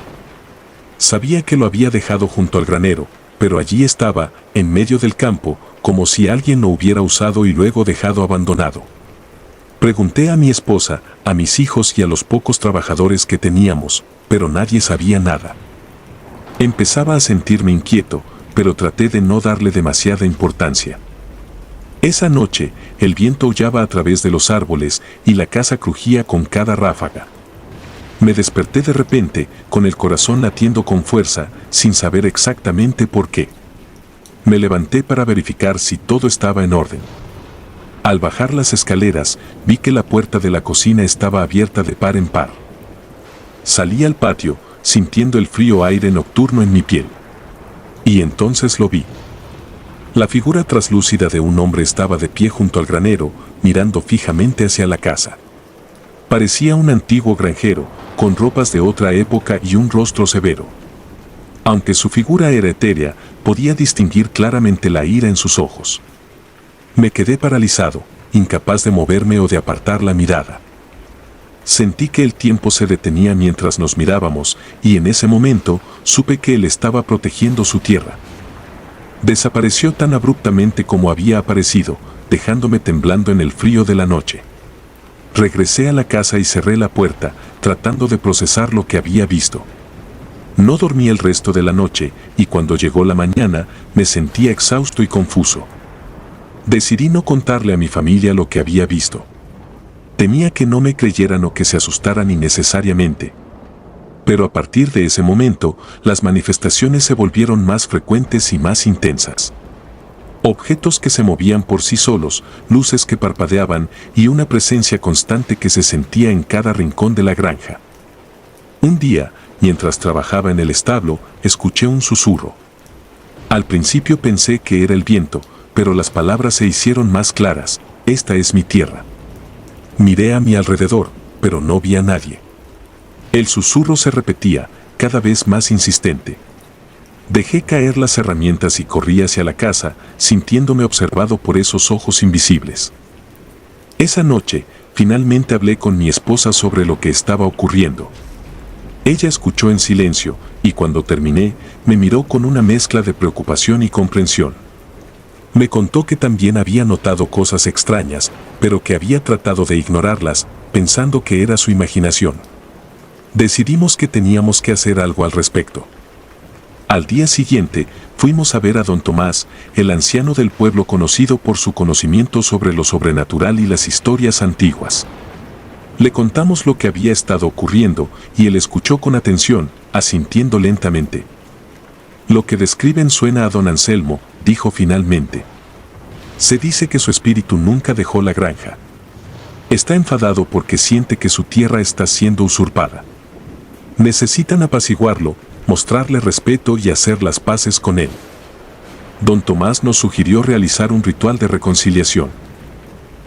Sabía que lo había dejado junto al granero, pero allí estaba, en medio del campo, como si alguien lo hubiera usado y luego dejado abandonado. Pregunté a mi esposa, a mis hijos y a los pocos trabajadores que teníamos, pero nadie sabía nada. Empezaba a sentirme inquieto, pero traté de no darle demasiada importancia. Esa noche, el viento aullaba a través de los árboles y la casa crujía con cada ráfaga. Me desperté de repente, con el corazón latiendo con fuerza, sin saber exactamente por qué. Me levanté para verificar si todo estaba en orden. Al bajar las escaleras, vi que la puerta de la cocina estaba abierta de par en par. Salí al patio, sintiendo el frío aire nocturno en mi piel. Y entonces lo vi. La figura traslúcida de un hombre estaba de pie junto al granero, mirando fijamente hacia la casa. Parecía un antiguo granjero, con ropas de otra época y un rostro severo. Aunque su figura era etérea, podía distinguir claramente la ira en sus ojos. Me quedé paralizado, incapaz de moverme o de apartar la mirada. Sentí que el tiempo se detenía mientras nos mirábamos, y en ese momento supe que él estaba protegiendo su tierra. Desapareció tan abruptamente como había aparecido, dejándome temblando en el frío de la noche. Regresé a la casa y cerré la puerta, tratando de procesar lo que había visto. No dormí el resto de la noche, y cuando llegó la mañana, me sentía exhausto y confuso. Decidí no contarle a mi familia lo que había visto. Temía que no me creyeran o que se asustaran innecesariamente. Pero a partir de ese momento, las manifestaciones se volvieron más frecuentes y más intensas. Objetos que se movían por sí solos, luces que parpadeaban y una presencia constante que se sentía en cada rincón de la granja. Un día, mientras trabajaba en el establo, escuché un susurro. Al principio pensé que era el viento, pero las palabras se hicieron más claras: esta es mi tierra. Miré a mi alrededor, pero no vi a nadie. El susurro se repetía, cada vez más insistente. Dejé caer las herramientas y corrí hacia la casa, sintiéndome observado por esos ojos invisibles. Esa noche, finalmente hablé con mi esposa sobre lo que estaba ocurriendo. Ella escuchó en silencio, y cuando terminé, me miró con una mezcla de preocupación y comprensión. Me contó que también había notado cosas extrañas, pero que había tratado de ignorarlas, pensando que era su imaginación. Decidimos que teníamos que hacer algo al respecto. Al día siguiente, fuimos a ver a don Tomás, el anciano del pueblo conocido por su conocimiento sobre lo sobrenatural y las historias antiguas. Le contamos lo que había estado ocurriendo, y él escuchó con atención, asintiendo lentamente. Lo que describen suena a don Anselmo, dijo finalmente. Se dice que su espíritu nunca dejó la granja. Está enfadado porque siente que su tierra está siendo usurpada. Necesitan apaciguarlo, mostrarle respeto y hacer las paces con él. Don Tomás nos sugirió realizar un ritual de reconciliación.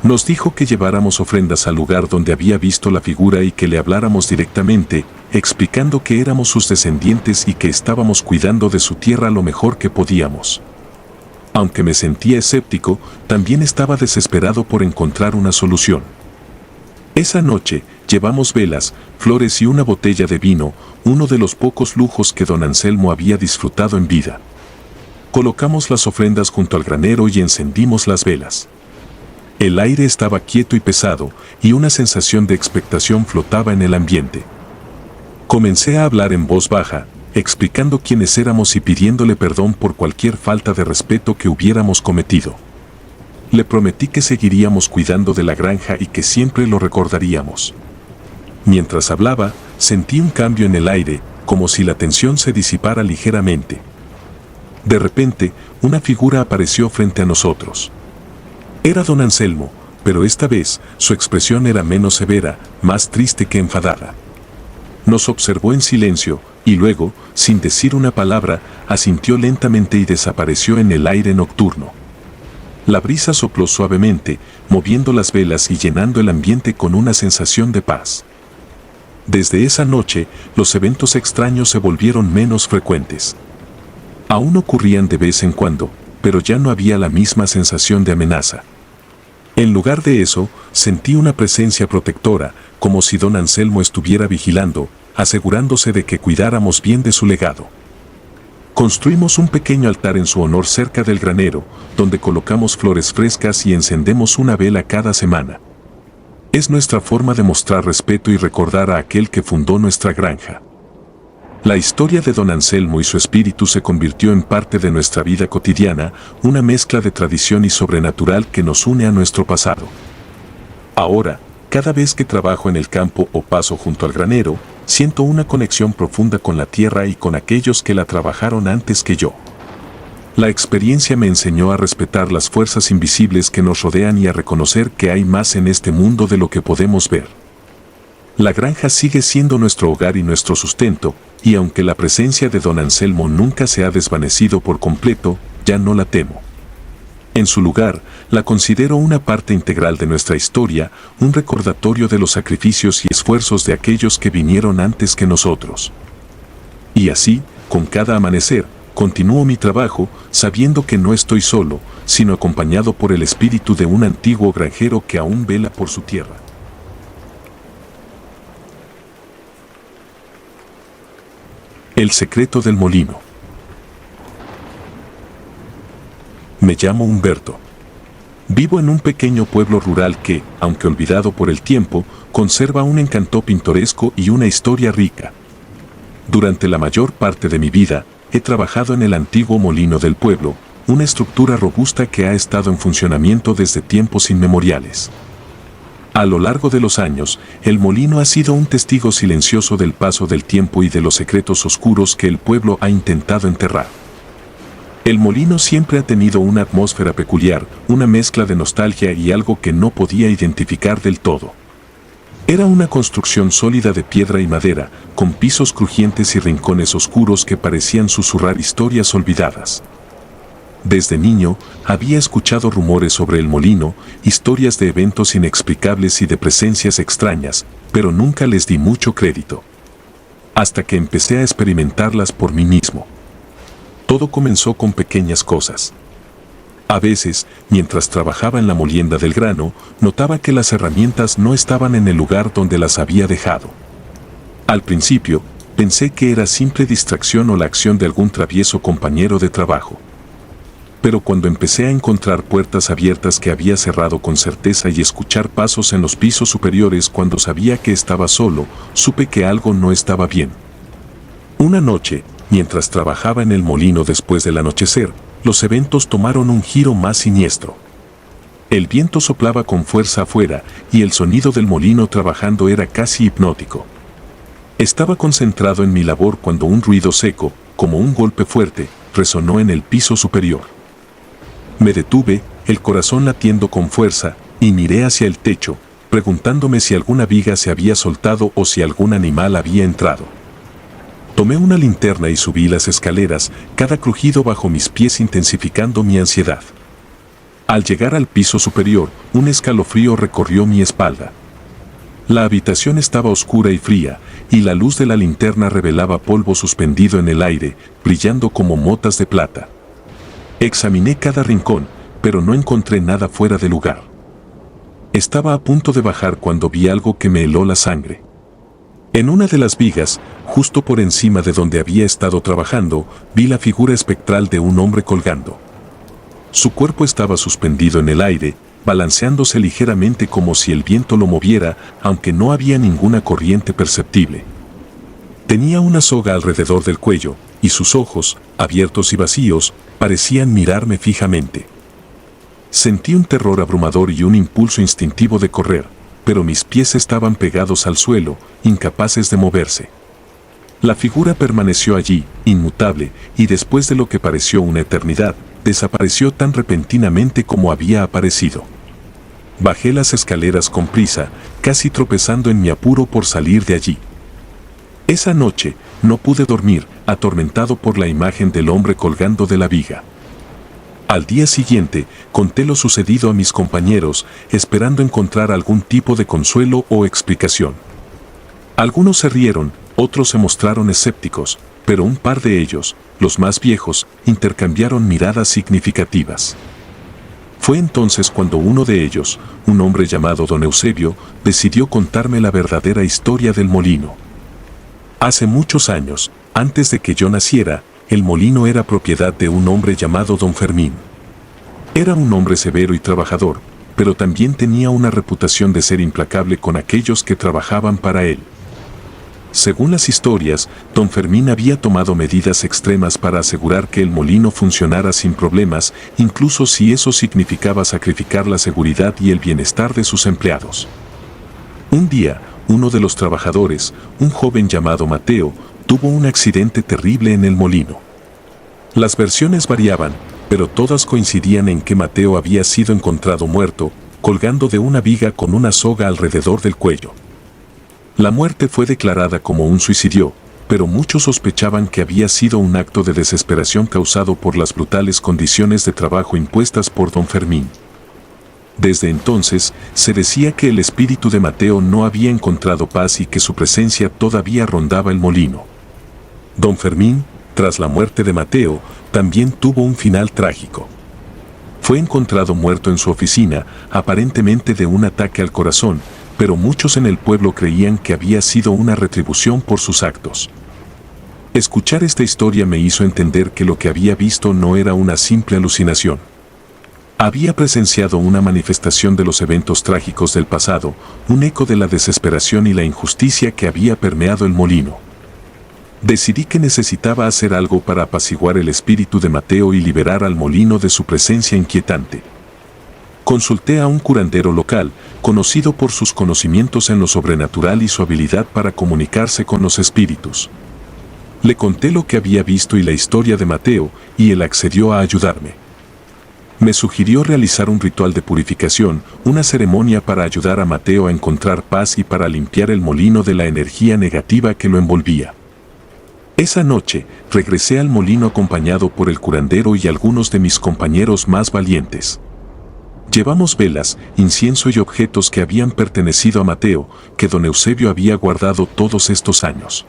Nos dijo que lleváramos ofrendas al lugar donde había visto la figura y que le habláramos directamente, explicando que éramos sus descendientes y que estábamos cuidando de su tierra lo mejor que podíamos. Aunque me sentía escéptico, también estaba desesperado por encontrar una solución. Esa noche, llevamos velas, flores y una botella de vino, uno de los pocos lujos que don Anselmo había disfrutado en vida. Colocamos las ofrendas junto al granero y encendimos las velas. El aire estaba quieto y pesado, y una sensación de expectación flotaba en el ambiente. Comencé a hablar en voz baja, explicando quiénes éramos y pidiéndole perdón por cualquier falta de respeto que hubiéramos cometido. Le prometí que seguiríamos cuidando de la granja y que siempre lo recordaríamos. Mientras hablaba, sentí un cambio en el aire, como si la tensión se disipara ligeramente. De repente, una figura apareció frente a nosotros. Era don Anselmo, pero esta vez su expresión era menos severa, más triste que enfadada. Nos observó en silencio y luego, sin decir una palabra, asintió lentamente y desapareció en el aire nocturno. La brisa sopló suavemente, moviendo las velas y llenando el ambiente con una sensación de paz. Desde esa noche, los eventos extraños se volvieron menos frecuentes. Aún ocurrían de vez en cuando, pero ya no había la misma sensación de amenaza. En lugar de eso, sentí una presencia protectora, como si don Anselmo estuviera vigilando, asegurándose de que cuidáramos bien de su legado. Construimos un pequeño altar en su honor cerca del granero, donde colocamos flores frescas y encendemos una vela cada semana. Es nuestra forma de mostrar respeto y recordar a aquel que fundó nuestra granja. La historia de don Anselmo y su espíritu se convirtió en parte de nuestra vida cotidiana, una mezcla de tradición y sobrenatural que nos une a nuestro pasado. Ahora, cada vez que trabajo en el campo o paso junto al granero, siento una conexión profunda con la tierra y con aquellos que la trabajaron antes que yo. La experiencia me enseñó a respetar las fuerzas invisibles que nos rodean y a reconocer que hay más en este mundo de lo que podemos ver. La granja sigue siendo nuestro hogar y nuestro sustento, y aunque la presencia de don Anselmo nunca se ha desvanecido por completo, ya no la temo. En su lugar, la considero una parte integral de nuestra historia, un recordatorio de los sacrificios y esfuerzos de aquellos que vinieron antes que nosotros. Y así, con cada amanecer, continúo mi trabajo, sabiendo que no estoy solo, sino acompañado por el espíritu de un antiguo granjero que aún vela por su tierra. El secreto del molino. Me llamo Humberto. Vivo en un pequeño pueblo rural que, aunque olvidado por el tiempo, conserva un encanto pintoresco y una historia rica. Durante la mayor parte de mi vida, he trabajado en el antiguo molino del pueblo, una estructura robusta que ha estado en funcionamiento desde tiempos inmemoriales. A lo largo de los años, el molino ha sido un testigo silencioso del paso del tiempo y de los secretos oscuros que el pueblo ha intentado enterrar. El molino siempre ha tenido una atmósfera peculiar, una mezcla de nostalgia y algo que no podía identificar del todo. Era una construcción sólida de piedra y madera, con pisos crujientes y rincones oscuros que parecían susurrar historias olvidadas. Desde niño, había escuchado rumores sobre el molino, historias de eventos inexplicables y de presencias extrañas, pero nunca les di mucho crédito. Hasta que empecé a experimentarlas por mí mismo. Todo comenzó con pequeñas cosas. A veces, mientras trabajaba en la molienda del grano, notaba que las herramientas no estaban en el lugar donde las había dejado. Al principio, pensé que era simple distracción o la acción de algún travieso compañero de trabajo. Pero cuando empecé a encontrar puertas abiertas que había cerrado con certeza y escuchar pasos en los pisos superiores cuando sabía que estaba solo, supe que algo no estaba bien. Una noche, mientras trabajaba en el molino después del anochecer, los eventos tomaron un giro más siniestro. El viento soplaba con fuerza afuera y el sonido del molino trabajando era casi hipnótico. Estaba concentrado en mi labor cuando un ruido seco, como un golpe fuerte, resonó en el piso superior. Me detuve, el corazón latiendo con fuerza, y miré hacia el techo, preguntándome si alguna viga se había soltado o si algún animal había entrado. Tomé una linterna y subí las escaleras, cada crujido bajo mis pies intensificando mi ansiedad. Al llegar al piso superior, un escalofrío recorrió mi espalda. La habitación estaba oscura y fría, y la luz de la linterna revelaba polvo suspendido en el aire, brillando como motas de plata. Examiné cada rincón, pero no encontré nada fuera de lugar. Estaba a punto de bajar cuando vi algo que me heló la sangre. En una de las vigas, justo por encima de donde había estado trabajando, vi la figura espectral de un hombre colgando. Su cuerpo estaba suspendido en el aire, balanceándose ligeramente como si el viento lo moviera, aunque no había ninguna corriente perceptible. Tenía una soga alrededor del cuello, y sus ojos, abiertos y vacíos, parecían mirarme fijamente. Sentí un terror abrumador y un impulso instintivo de correr, pero mis pies estaban pegados al suelo, incapaces de moverse. La figura permaneció allí, inmutable, y después de lo que pareció una eternidad, desapareció tan repentinamente como había aparecido. Bajé las escaleras con prisa, casi tropezando en mi apuro por salir de allí. Esa noche, no pude dormir, atormentado por la imagen del hombre colgando de la viga. Al día siguiente, conté lo sucedido a mis compañeros, esperando encontrar algún tipo de consuelo o explicación. Algunos se rieron, otros se mostraron escépticos, pero un par de ellos, los más viejos, intercambiaron miradas significativas. Fue entonces cuando uno de ellos, un hombre llamado don Eusebio, decidió contarme la verdadera historia del molino. Hace muchos años, antes de que yo naciera, el molino era propiedad de un hombre llamado don Fermín. Era un hombre severo y trabajador, pero también tenía una reputación de ser implacable con aquellos que trabajaban para él. Según las historias, don Fermín había tomado medidas extremas para asegurar que el molino funcionara sin problemas, incluso si eso significaba sacrificar la seguridad y el bienestar de sus empleados. Un día, uno de los trabajadores, un joven llamado Mateo, tuvo un accidente terrible en el molino. Las versiones variaban, pero todas coincidían en que Mateo había sido encontrado muerto, colgando de una viga con una soga alrededor del cuello. La muerte fue declarada como un suicidio, pero muchos sospechaban que había sido un acto de desesperación causado por las brutales condiciones de trabajo impuestas por don Fermín. Desde entonces, se decía que el espíritu de Mateo no había encontrado paz y que su presencia todavía rondaba el molino. Don Fermín, tras la muerte de Mateo, también tuvo un final trágico. Fue encontrado muerto en su oficina, aparentemente de un ataque al corazón, pero muchos en el pueblo creían que había sido una retribución por sus actos. Escuchar esta historia me hizo entender que lo que había visto no era una simple alucinación. Había presenciado una manifestación de los eventos trágicos del pasado, un eco de la desesperación y la injusticia que había permeado el molino. Decidí que necesitaba hacer algo para apaciguar el espíritu de Mateo y liberar al molino de su presencia inquietante. Consulté a un curandero local, conocido por sus conocimientos en lo sobrenatural y su habilidad para comunicarse con los espíritus. Le conté lo que había visto y la historia de Mateo, y él accedió a ayudarme. Me sugirió realizar un ritual de purificación, una ceremonia para ayudar a Mateo a encontrar paz y para limpiar el molino de la energía negativa que lo envolvía. Esa noche, regresé al molino acompañado por el curandero y algunos de mis compañeros más valientes. Llevamos velas, incienso y objetos que habían pertenecido a Mateo, que don Eusebio había guardado todos estos años.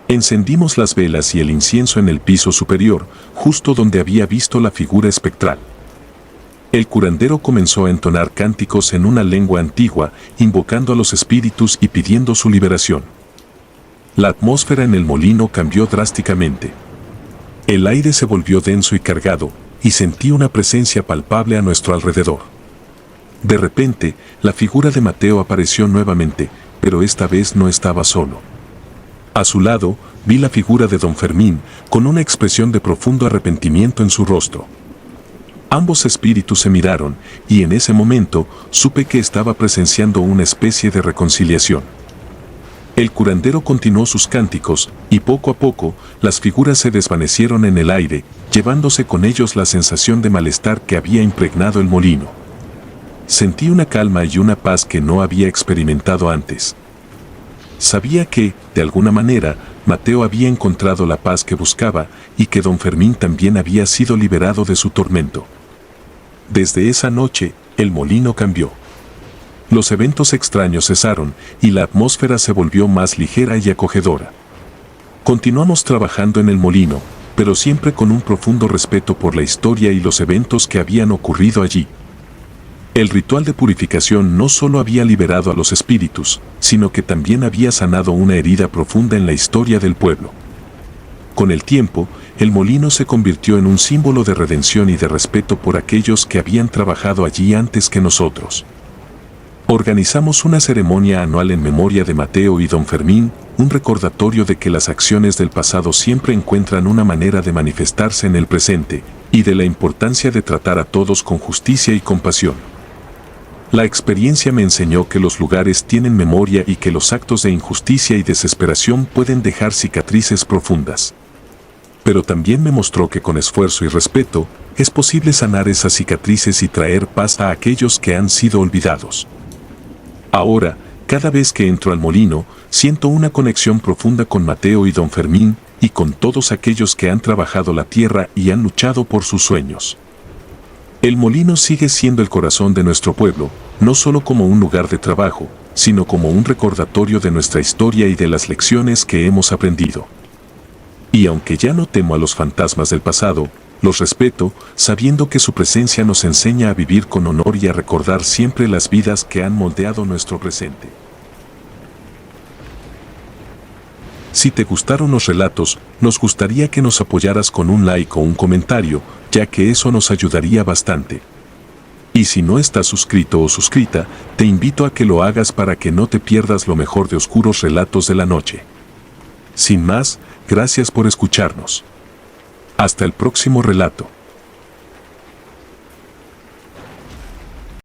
Encendimos las velas y el incienso en el piso superior, justo donde había visto la figura espectral. El curandero comenzó a entonar cánticos en una lengua antigua, invocando a los espíritus y pidiendo su liberación. La atmósfera en el molino cambió drásticamente. El aire se volvió denso y cargado, y sentí una presencia palpable a nuestro alrededor. De repente, la figura de Mateo apareció nuevamente, pero esta vez no estaba solo. A su lado, vi la figura de don Fermín, con una expresión de profundo arrepentimiento en su rostro. Ambos espíritus se miraron, y en ese momento, supe que estaba presenciando una especie de reconciliación. El curandero continuó sus cánticos, y poco a poco, las figuras se desvanecieron en el aire, llevándose con ellos la sensación de malestar que había impregnado el molino. Sentí una calma y una paz que no había experimentado antes. Sabía que, de alguna manera, Mateo había encontrado la paz que buscaba, y que don Fermín también había sido liberado de su tormento. Desde esa noche, el molino cambió. Los eventos extraños cesaron, y la atmósfera se volvió más ligera y acogedora. Continuamos trabajando en el molino, pero siempre con un profundo respeto por la historia y los eventos que habían ocurrido allí. El ritual de purificación no solo había liberado a los espíritus, sino que también había sanado una herida profunda en la historia del pueblo. Con el tiempo, el molino se convirtió en un símbolo de redención y de respeto por aquellos que habían trabajado allí antes que nosotros. Organizamos una ceremonia anual en memoria de Mateo y don Fermín, un recordatorio de que las acciones del pasado siempre encuentran una manera de manifestarse en el presente, y de la importancia de tratar a todos con justicia y compasión. La experiencia me enseñó que los lugares tienen memoria y que los actos de injusticia y desesperación pueden dejar cicatrices profundas. Pero también me mostró que con esfuerzo y respeto, es posible sanar esas cicatrices y traer paz a aquellos que han sido olvidados. Ahora, cada vez que entro al molino, siento una conexión profunda con Mateo y don Fermín, y con todos aquellos que han trabajado la tierra y han luchado por sus sueños. El molino sigue siendo el corazón de nuestro pueblo, no solo como un lugar de trabajo, sino como un recordatorio de nuestra historia y de las lecciones que hemos aprendido. Y aunque ya no temo a los fantasmas del pasado, los respeto, sabiendo que su presencia nos enseña a vivir con honor y a recordar siempre las vidas que han moldeado nuestro presente. Si te gustaron los relatos, nos gustaría que nos apoyaras con un like o un comentario, ya que eso nos ayudaría bastante. Y si no estás suscrito o suscrita, te invito a que lo hagas para que no te pierdas lo mejor de Oscuros Relatos de la Noche. Sin más, gracias por escucharnos. Hasta el próximo relato.